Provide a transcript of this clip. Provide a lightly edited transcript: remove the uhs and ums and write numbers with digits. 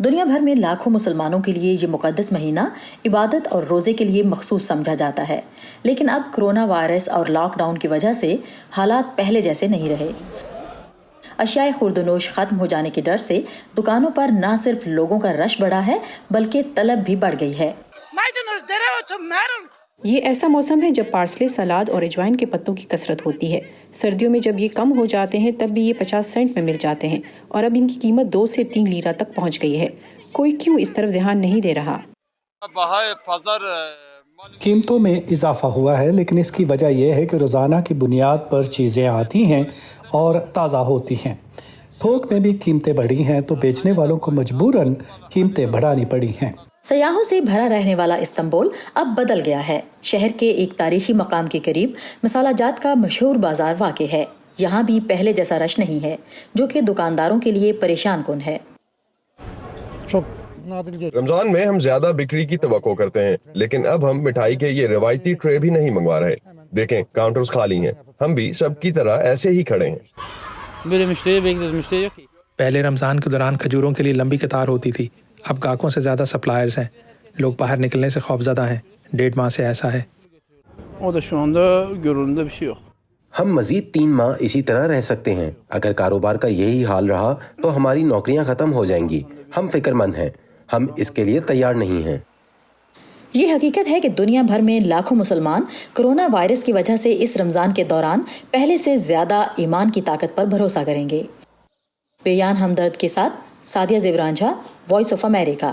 دنیا بھر میں لاکھوں مسلمانوں کے لیے یہ مقدس مہینہ عبادت اور روزے کے لیے مخصوص سمجھا جاتا ہے، لیکن اب کرونا وائرس اور لاک ڈاؤن کی وجہ سے حالات پہلے جیسے نہیں رہے۔ اشیاء خوردونوش ختم ہو جانے کے ڈر سے دکانوں پر نہ صرف لوگوں کا رش بڑھا ہے بلکہ طلب بھی بڑھ گئی ہے۔ یہ ایسا موسم ہے جب پارسلے، سلاد اور اجوائن کے پتوں کی کثرت ہوتی ہے۔ سردیوں میں جب یہ کم ہو جاتے ہیں تب بھی یہ 50 سینٹ میں مل جاتے ہیں، اور اب ان کی قیمت 2 سے 3 لیرہ تک پہنچ گئی ہے۔ کوئی کیوں اس طرف دھیان نہیں دے رہا؟ قیمتوں میں اضافہ ہوا ہے، لیکن اس کی وجہ یہ ہے کہ روزانہ کی بنیاد پر چیزیں آتی ہیں اور تازہ ہوتی ہیں۔ تھوک میں بھی قیمتیں بڑھی ہیں تو بیچنے والوں کو مجبوراً قیمتیں بڑھانی پڑی ہیں۔ سیاحوں سے بھرا رہنے والا استنبول اب بدل گیا ہے۔ شہر کے ایک تاریخی مقام کے قریب مسالہ جات کا مشہور بازار واقع ہے۔ یہاں بھی پہلے جیسا رش نہیں ہے، جو کہ دکانداروں کے لیے پریشان کن ہے۔ رمضان میں ہم زیادہ بکری کی توقع کرتے ہیں، لیکن اب ہم مٹھائی کے یہ روایتی ٹرے بھی نہیں منگوا رہے۔ دیکھیں، کاؤنٹرز خالی ہیں، ہم بھی سب کی طرح ایسے ہی کھڑے ہیں۔ پہلے رمضان کے دوران کھجوروں کے لیے لمبی قطار ہوتی تھی، اب گاہکوں سے زیادہ سپلائرز ہیں۔ لوگ باہر نکلنے سے خوفزدہ ہیں۔ 1.5 ماہ سے ایسا ہے۔ ہم مزید 3 ماہ اسی طرح رہ سکتے ہیں۔ اگر کاروبار کا یہی حال رہا تو ہماری نوکریاں ختم ہو جائیں گی۔ ہم فکر مند ہیں، ہم اس کے لیے تیار نہیں ہیں۔ یہ حقیقت ہے کہ دنیا بھر میں لاکھوں مسلمان کرونا وائرس کی وجہ سے اس رمضان کے دوران پہلے سے زیادہ ایمان کی طاقت پر بھروسہ کریں گے۔ بیان ہمدرد کے ساتھ سعدیہ زیوران جھا، وائس آف امریکہ۔